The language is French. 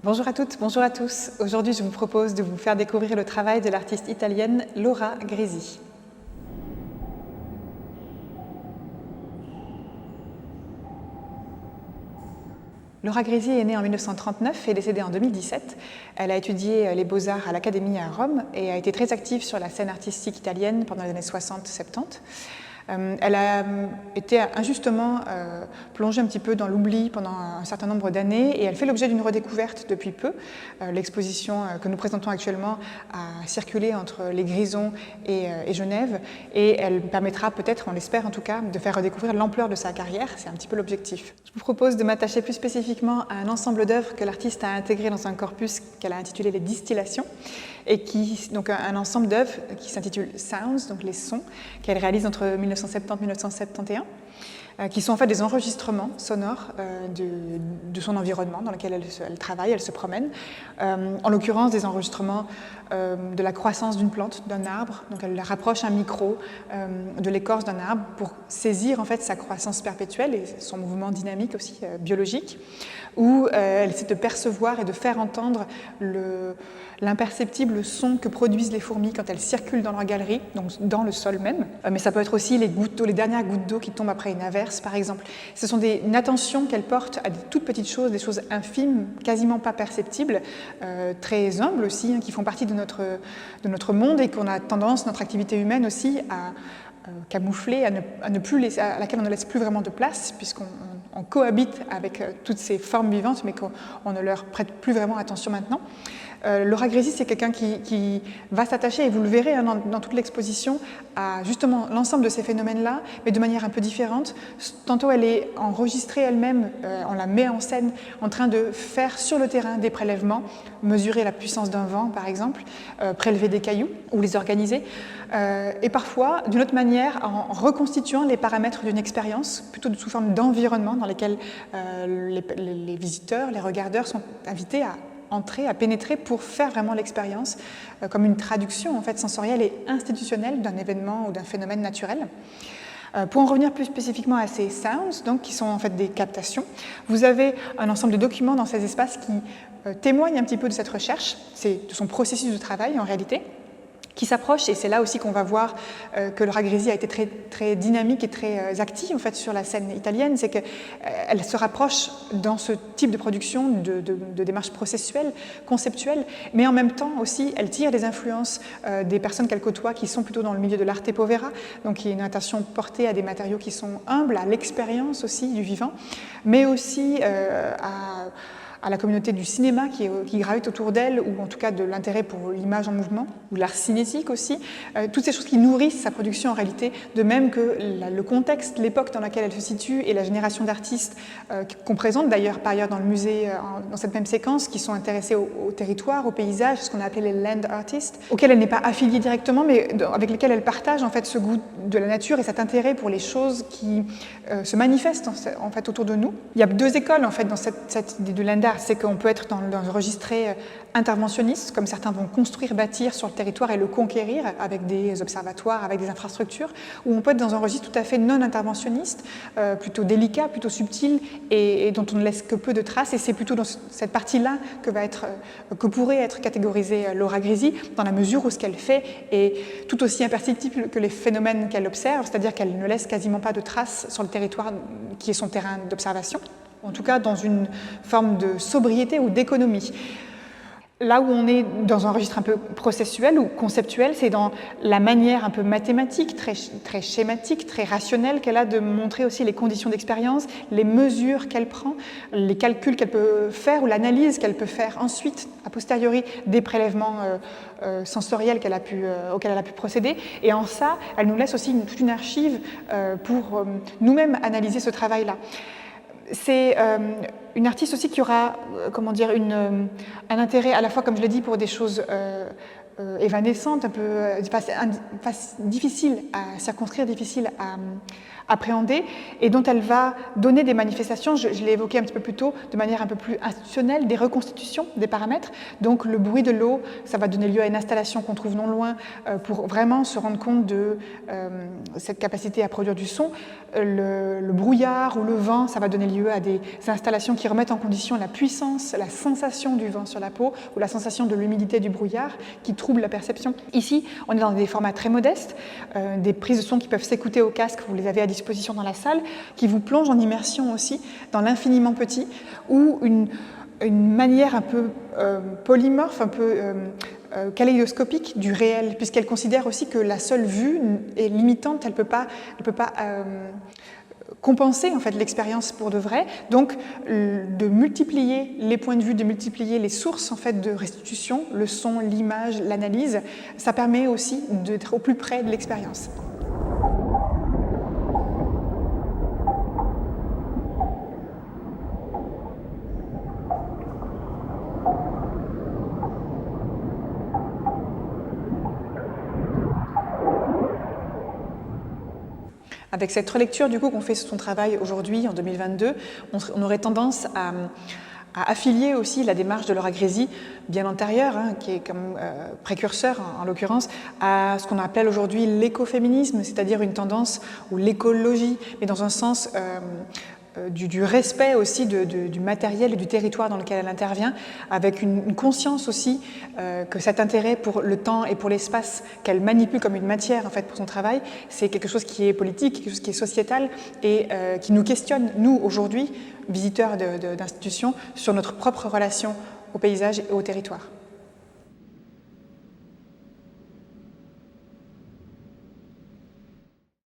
Bonjour à toutes, bonjour à tous. Aujourd'hui, je vous propose de vous faire découvrir le travail de l'artiste italienne Laura Grisi. Laura Grisi est née en 1939 et décédée en 2017. Elle a étudié les beaux-arts à l'Académie à Rome et a été très active sur la scène artistique italienne pendant les années 60-70. Elle a été injustement plongée un petit peu dans l'oubli pendant un certain nombre d'années et elle fait l'objet d'une redécouverte depuis peu. L'exposition que nous présentons actuellement a circulé entre les Grisons et Genève et elle permettra peut-être, on l'espère en tout cas, de faire redécouvrir l'ampleur de sa carrière. C'est un petit peu l'objectif. Je vous propose de m'attacher plus spécifiquement à un ensemble d'œuvres que l'artiste a intégré dans un corpus qu'elle a intitulé Les Distillations et donc un ensemble d'œuvres qui s'intitule Sounds, donc les sons, qu'elle réalise entre 1970 et 1971, qui sont en fait des enregistrements sonores de son environnement dans lequel elle travaille, elle se promène. En l'occurrence, des enregistrements de la croissance d'une plante, d'un arbre. Donc elle rapproche un micro de l'écorce d'un arbre pour saisir en fait sa croissance perpétuelle et son mouvement dynamique aussi biologique, où elle essaie de percevoir et de faire entendre l'imperceptible son que produisent les fourmis quand elles circulent dans leur galerie, donc dans le sol même. Mais ça peut être aussi les gouttes d'eau, les dernières gouttes d'eau qui tombent après une averse, par exemple. Ce sont une attention qu'elle porte à des toutes petites choses, des choses infimes, quasiment pas perceptibles, très humbles aussi, hein, qui font partie de notre monde et qu'on a tendance, notre activité humaine aussi, à camoufler, à laquelle on ne laisse plus vraiment de place, puisqu'on cohabite avec toutes ces formes vivantes, mais qu'on ne leur prête plus vraiment attention maintenant. Laura Grisi, c'est quelqu'un qui va s'attacher, et vous le verrez hein, dans toute l'exposition, à justement l'ensemble de ces phénomènes-là, mais de manière un peu différente. Tantôt elle est enregistrée elle-même, on la met en scène, en train de faire sur le terrain des prélèvements, mesurer la puissance d'un vent par exemple, prélever des cailloux ou les organiser, et parfois d'une autre manière en reconstituant les paramètres d'une expérience, plutôt sous forme d'environnement dans lesquels les visiteurs, les regardeurs sont invités à entrer, à pénétrer pour faire vraiment l'expérience comme une traduction en fait, sensorielle et institutionnelle d'un événement ou d'un phénomène naturel. Pour en revenir plus spécifiquement à ces sounds, donc, qui sont en fait des captations, vous avez un ensemble de documents dans ces espaces qui témoignent un petit peu de cette recherche, de son processus de travail en réalité, qui s'approche, et c'est là aussi qu'on va voir que Laura Grisi a été très, très dynamique et très active en fait, sur la scène italienne, c'est qu'elle se rapproche dans ce type de production de démarches processuelles, conceptuelles, mais en même temps aussi, elle tire des influences des personnes qu'elle côtoie qui sont plutôt dans le milieu de l'arte povera, donc il y a une attention portée à des matériaux qui sont humbles, à l'expérience aussi du vivant, mais aussi à la communauté du cinéma qui gravite autour d'elle, ou en tout cas de l'intérêt pour l'image en mouvement, ou l'art cinétique aussi, toutes ces choses qui nourrissent sa production en réalité, de même que le contexte, l'époque dans laquelle elle se situe et la génération d'artistes qu'on présente d'ailleurs par ailleurs dans le musée, dans cette même séquence, qui sont intéressés au territoire, au paysage, ce qu'on a appelé les land artists, auxquels elle n'est pas affiliée directement, mais avec lesquels elle partage en fait ce goût de la nature et cet intérêt pour les choses qui se manifestent en fait autour de nous. Il y a deux écoles en fait dans cette idée de land art. C'est qu'on peut être dans le registre interventionniste, comme certains vont construire, bâtir sur le territoire et le conquérir avec des observatoires, avec des infrastructures, ou on peut être dans un registre tout à fait non interventionniste, plutôt délicat, plutôt subtil, et dont on ne laisse que peu de traces, et c'est plutôt dans cette partie-là que pourrait être catégorisée Laura Grisi, dans la mesure où ce qu'elle fait est tout aussi imperceptible que les phénomènes qu'elle observe, c'est-à-dire qu'elle ne laisse quasiment pas de traces sur le territoire qui est son terrain d'observation, en tout cas dans une forme de sobriété ou d'économie. Là où on est dans un registre un peu processuel ou conceptuel, c'est dans la manière un peu mathématique, très, très schématique, très rationnelle qu'elle a de montrer aussi les conditions d'expérience, les mesures qu'elle prend, les calculs qu'elle peut faire ou l'analyse qu'elle peut faire ensuite, a posteriori, des prélèvements sensoriels auxquels elle a pu procéder. Et en ça, elle nous laisse aussi toute une archive pour nous-mêmes analyser ce travail-là. C'est une artiste aussi qui aura un intérêt à la fois, comme je l'ai dit, pour des choses évanescentes, un peu difficiles à circonscrire, difficiles appréhender et dont elle va donner des manifestations, je l'ai évoqué un petit peu plus tôt, de manière un peu plus institutionnelle, des reconstitutions des paramètres. Donc le bruit de l'eau, ça va donner lieu à une installation qu'on trouve non loin pour vraiment se rendre compte de cette capacité à produire du son. Le brouillard ou le vent, ça va donner lieu à des installations qui remettent en condition la puissance, la sensation du vent sur la peau ou la sensation de l'humidité du brouillard qui trouble la perception. Ici, on est dans des formats très modestes, des prises de son qui peuvent s'écouter au casque, vous les avez à disposition dans la salle, qui vous plongent en immersion aussi dans l'infiniment petit, ou une manière un peu polymorphe, un peu kaléidoscopique du réel, puisqu'elle considère aussi que la seule vue est limitante, elle ne peut pas compenser en fait l'expérience pour de vrai, donc de multiplier les points de vue, de multiplier les sources en fait de restitution, le son, l'image, l'analyse, ça permet aussi d'être au plus près de l'expérience. Avec cette relecture du coup qu'on fait sur son travail aujourd'hui, en 2022, on aurait tendance à affilier aussi la démarche de Laura Gresi, bien antérieure, qui est comme précurseur en l'occurrence, à ce qu'on appelle aujourd'hui l'écoféminisme, c'est-à-dire une tendance ou l'écologie, mais dans un sens du respect aussi du matériel et du territoire dans lequel elle intervient, avec une conscience aussi que cet intérêt pour le temps et pour l'espace qu'elle manipule comme une matière en fait pour son travail, c'est quelque chose qui est politique, quelque chose qui est sociétal et qui nous questionne, nous aujourd'hui, visiteurs d'institutions, sur notre propre relation au paysage et au territoire.